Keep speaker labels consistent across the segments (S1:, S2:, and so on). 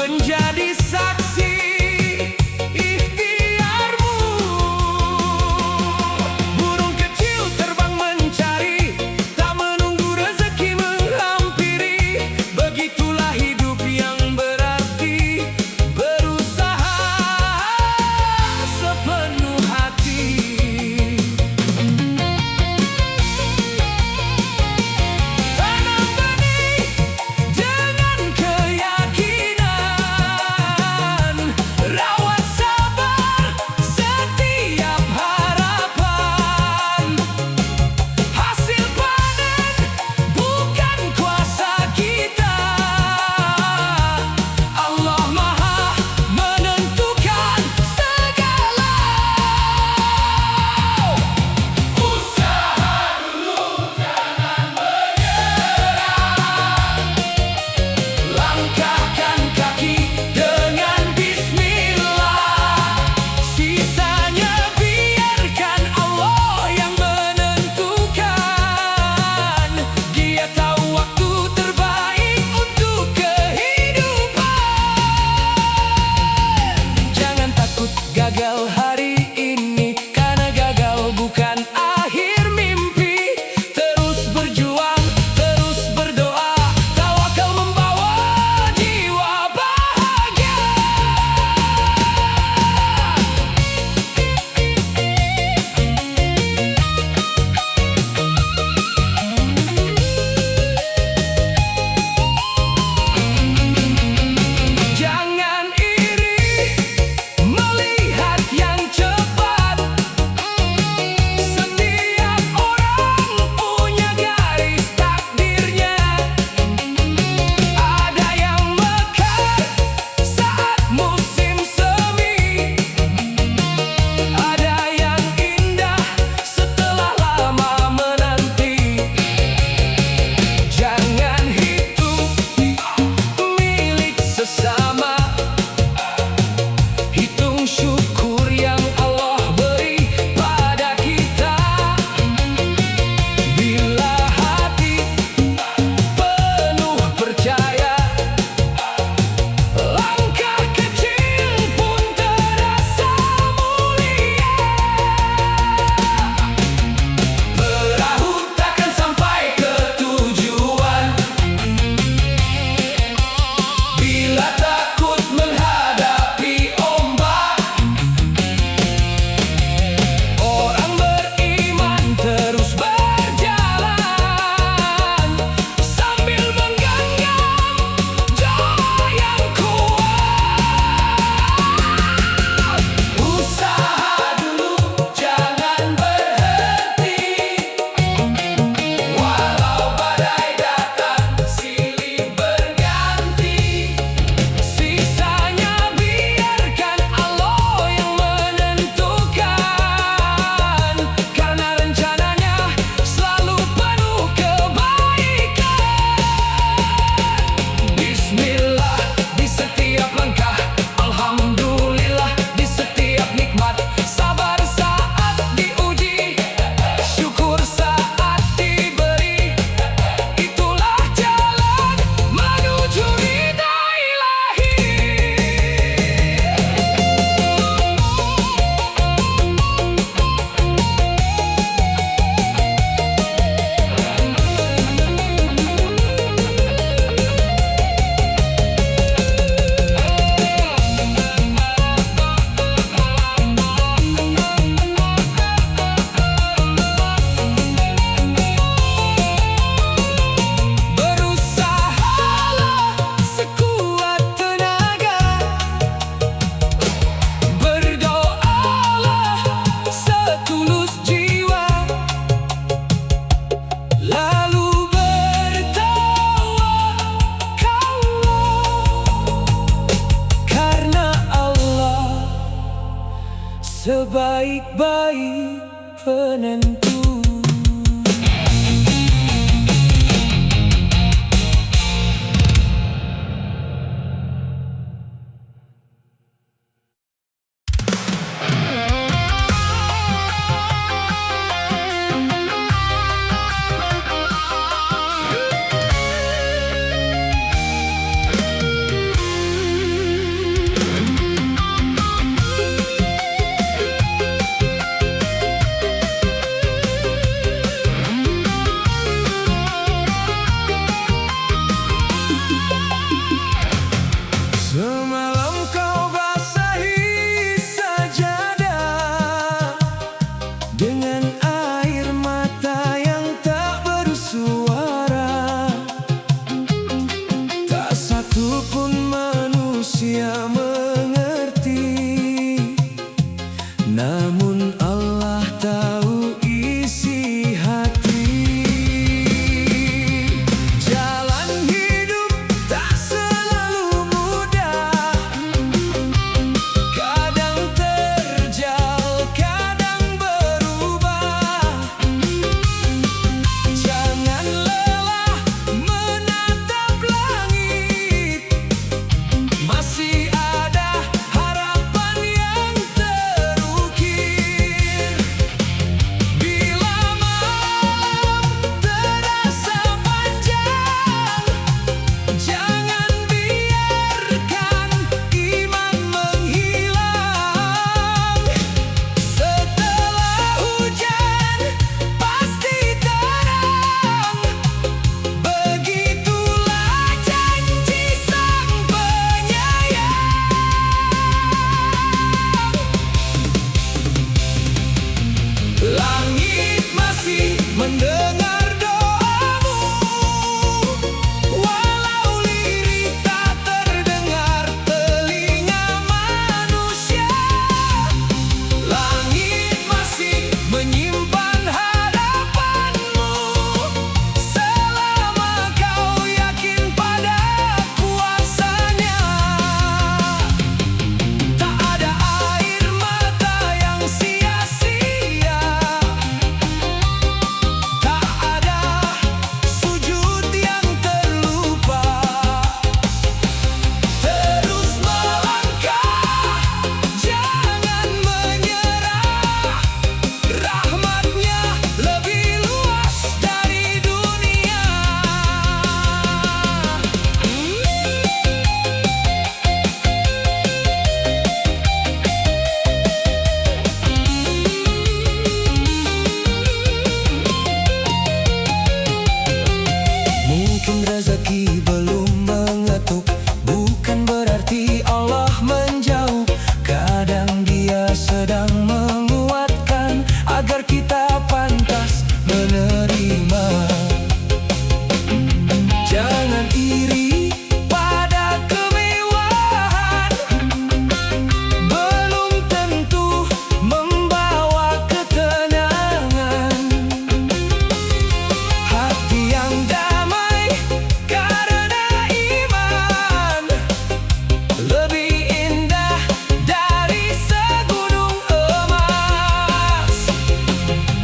S1: menjadi saksi ikhtiarmu. Burung kecil terbang mencari, tak menunggu rezeki menghampiri. Begitulah hidup yang berarti, berusaha sepenuh hati. Tanam benih dengan keyakinan, rawat sabar setiap harapan. Hasil panen bukan kuasa kita, Allah Maha menentukan segala. Usaha dulu, jangan menyerah. Langkahkan kaki dengan bismillah. Sisanya biarkan Allah yang menentukan. Dia tahu waktu terbaik untuk kehidupan. Jangan takut gagal hari ini, karena gagal bukan akhir mimpi. Terus berjuang, terus berdoa, tawakal membawa jiwa bahagia. Jangan iri melihat yang cepat. Setiap orang punya garis takdirnya. Ada yang mekar saat musim semi, ada yang indah setelah lama menanti. Jangan hitung milik sesama, hitung syukur yang Allah beri pada kita. Bila hati penuh percaya, langkah kecil pun terasa mulia. Perahu takkan sampai ke tujuan bila takut menghadapi ombak. Orang beriman terus berjalan sambil menggenggam doa yang kuat. Usaha dulu, jangan berhenti. Walau badai datang silih berganti. Sisanya biarkan Allah yang menentukan, karena rencananya selalu penuh kebaikan. Bismillah di setiap langkah, alhamdulillah di setiap nikmat. Sabar saat diuji, syukur saat diberi. Itulah jalan menuju ridha ilahi. Berusahalah sekuat tenaga, berdoalah setulus jiwa, lalu bertawakallah, karena Allah sebaik-baik penentu. Semalam kau basahi sajadah dengan air mata yang tak bersuara. Tak satu pun manusia mengerti, namun Allah tahu isi hati. Jalan hidup tak selalu mudah, kadang terjal, kadang berubah. Jangan lelah menatap langit, masih ada harapan yang terukir. Bila malam terasa panjang, jangan biarkan iman menghilang. Setelah hujan pasti terang, begitulah janji Sang Penyayang. Langit masih mendengar doamu, walau lirik tak terdengar telinga manusia. Langit masih menyimpan harapanmu, selama kau yakin pada kuasanya. Tak ada air mata yang sia-sia, tak ada sujud yang terlupa. Terus melangkah, jangan menyerah. Rahmatnya lebih luas dari dunia. Mungkin rezeki belum mengetuk, bukan berarti Allah menjauh. Kadang Dia sedang menguatkan agar kita pantas menerima. Jangan iri pada kemewahan, belum tentu membawa ketenangan. Hati yang damai karena iman lebih indah dari segunung emas.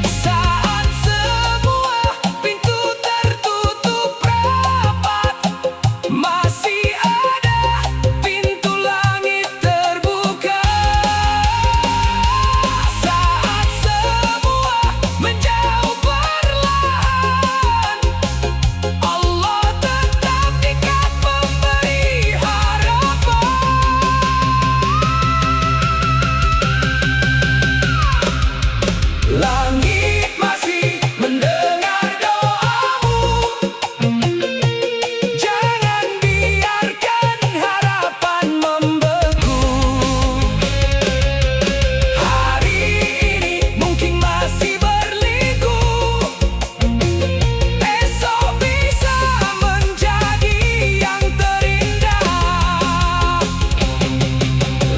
S1: Saat semua pintu tertutup rapat, masih ada pintu langit terbuka. Saat semua menjauh perlahan, Allah tetap dekat memberi harapan. Langit masih mendengar doamu, jangan biarkan harapan membeku. Hari ini mungkin masih berliku, esok bisa menjadi yang terindah.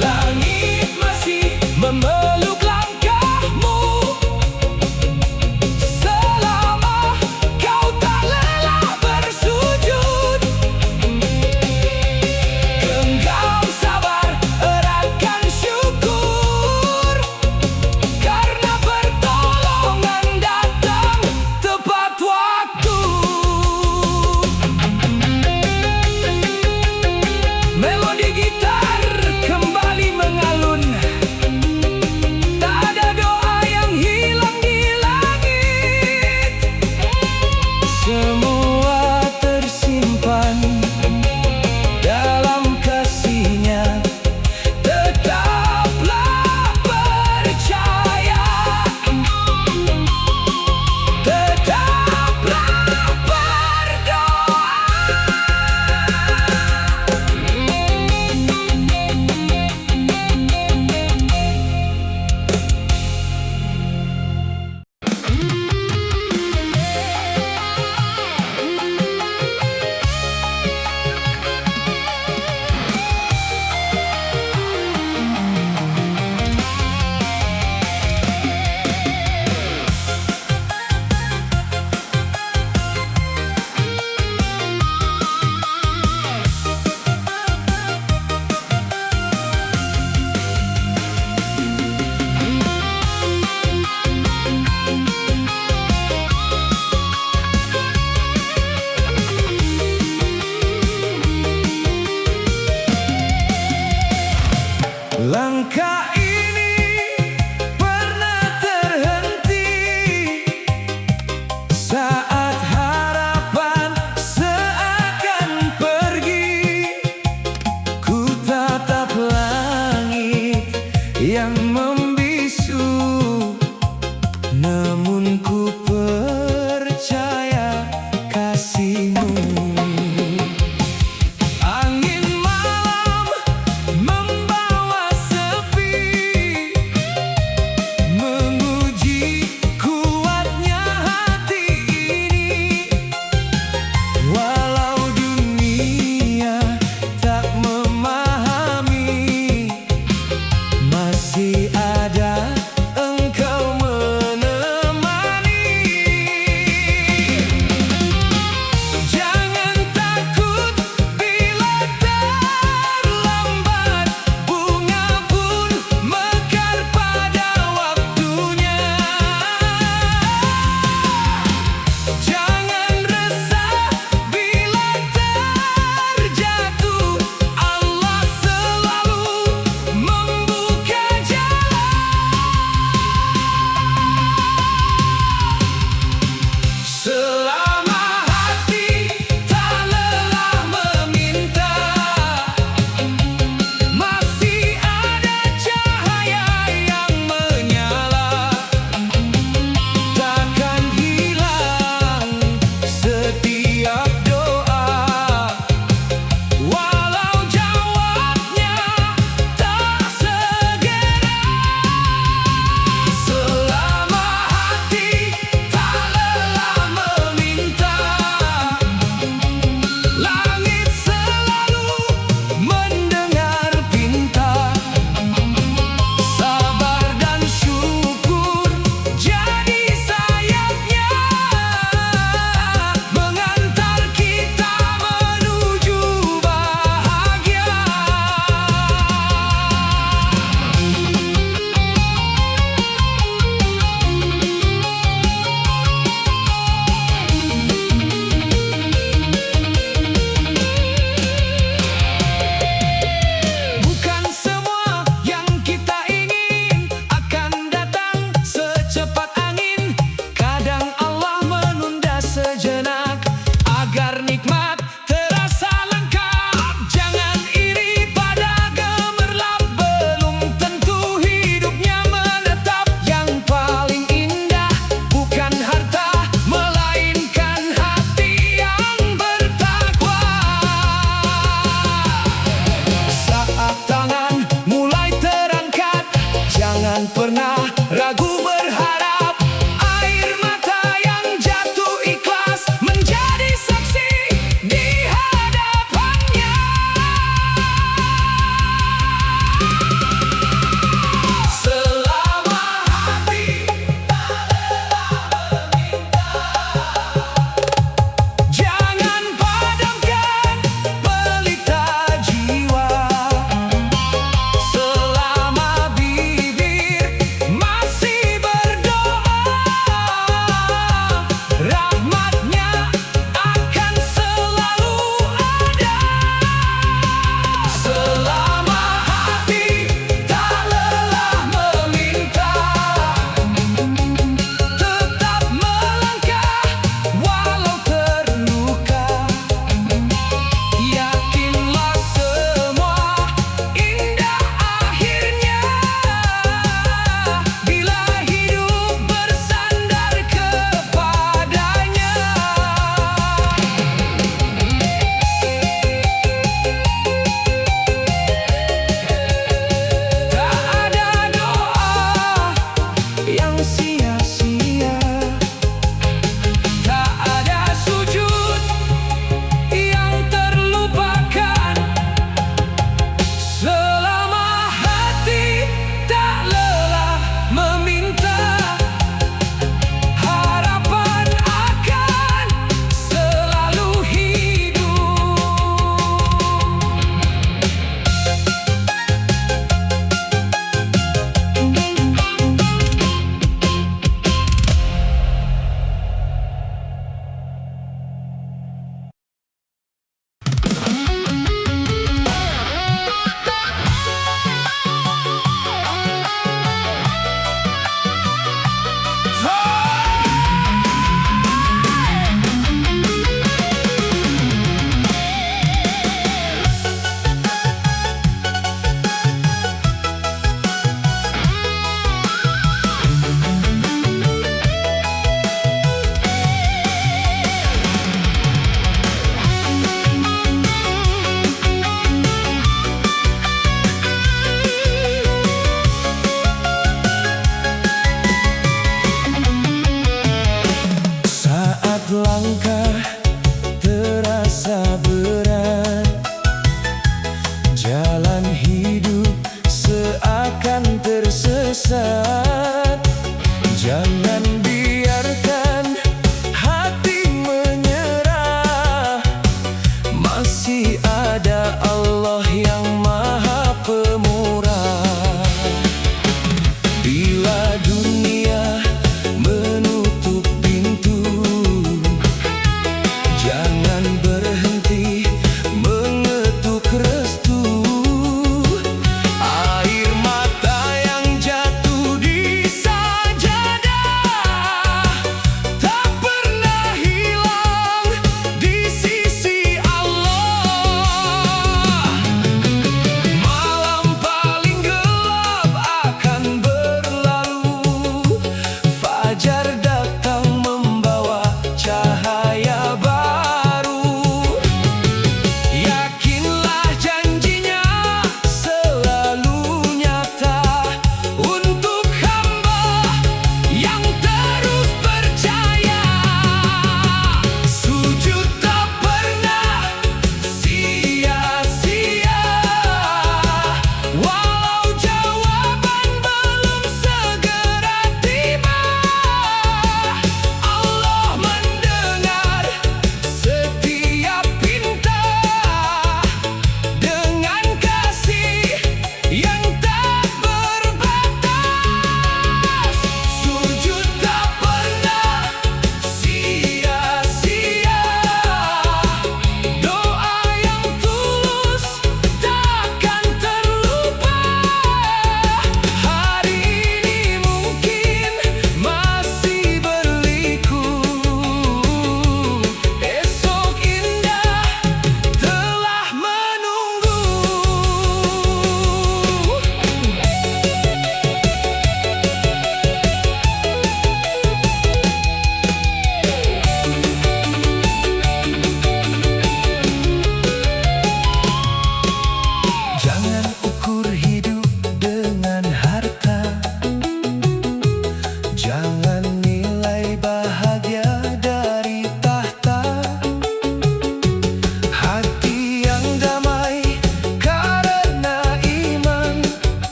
S1: Langit masih memeluk langkahmu, selama kau tak lelah bersujud. Genggam sabar, eratkan syukur, karena pertolongan datang tepat waktu. Melodi gitar kembali mengalun, tak ada doa yang hilang di langit. Semua tersimpan dalam kasih-Nya. Tetaplah percaya, tetaplah berdoa. Langkah ini pernah terhenti saat harapan seakan pergi. Ku tatap langit yang membisu, namun ku percaya kasih-Mu. Angin malam membawa sepi, menguji kuatnya hati ini. Walau dunia tak memahami, masih ada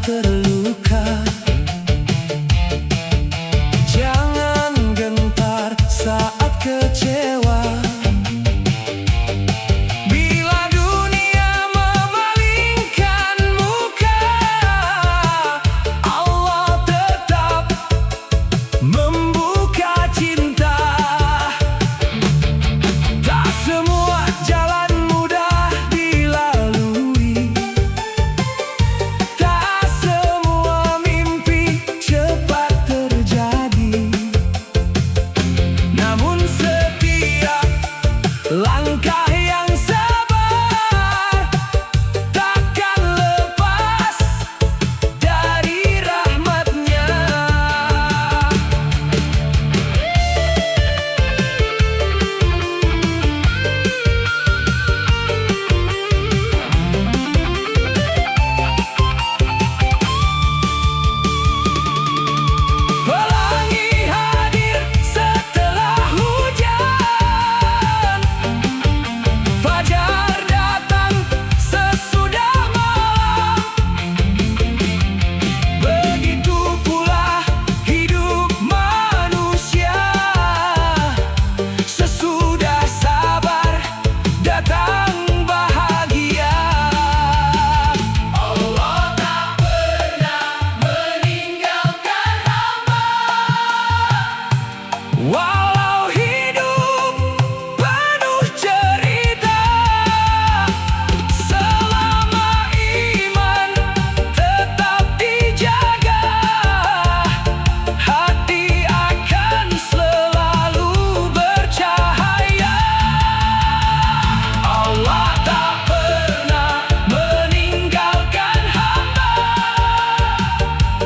S1: terluka. Jangan gentar saat kecewa. Bila dunia memalingkan muka, Allah tetap membuka cinta. Tak semua jalan mudah dilalui, tak semua mimpi cepat terjadi. Namun setiap langkah yang sabar takkan lepas dari rahmat-Nya. Pelangi hadir setelah hujan, fajar datang sesudah malam. Begitu pula hidup manusia, sesudah sabar datang bahagia. Allah tak pernah meninggalkan hamba, walau hidup penuh cerita. Selama iman tetap dijaga, hati akan selalu bercahaya. Allah tak pernah meninggalkan hamba,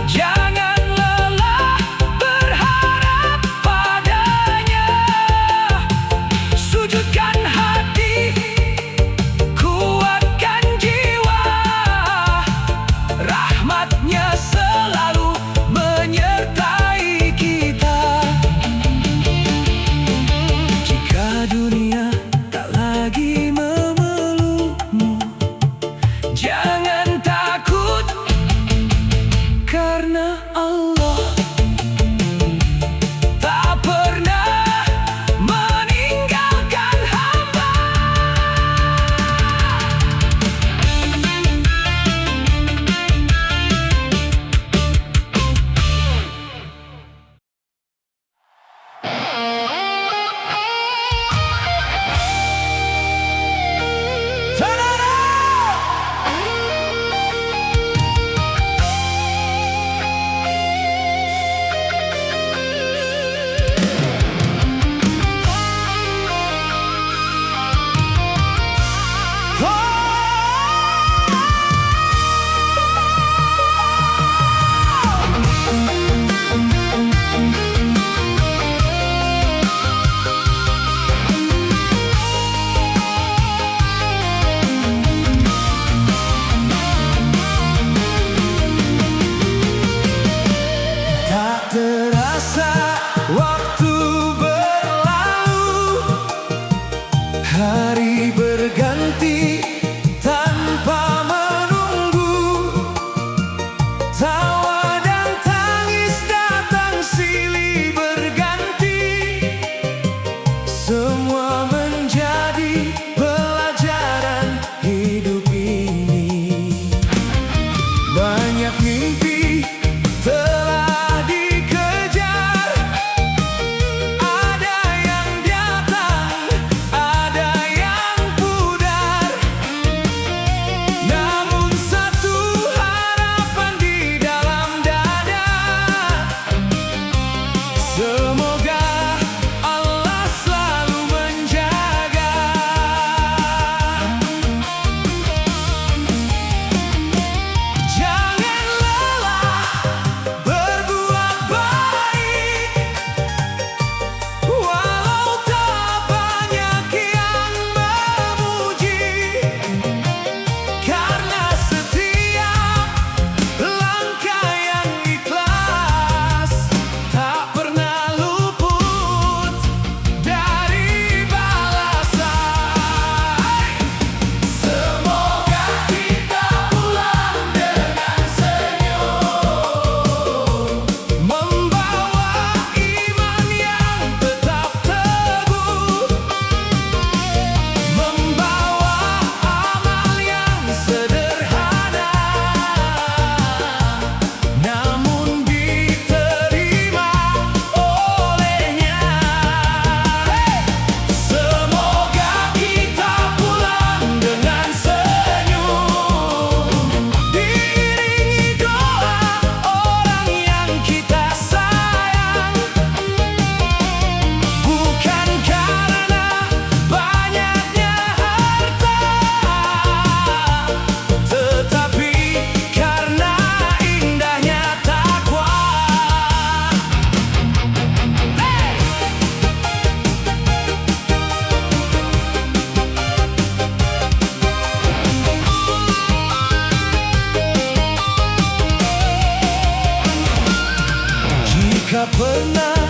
S1: jangan lelah berharap padanya. Sujudkan hati, kuatkan jiwa, rahmat-Nya selalu menyertai kita. Jika dunia tak lagi memelukmu, jangan takut, karena Allah tak pernah meninggalkan hamba. Tak terasa waktu berlalu, hari berganti tanpa menunggu. Tawa dan tangis datang silih berganti, semua menjadi pelajaran hidup ini. Banyak mimpi telah dikejar, ada yang datang, ada yang pudar. Namun satu harapan di dalam dada, semoga Allah selalu menjaga. Jangan lelah Apakah pernah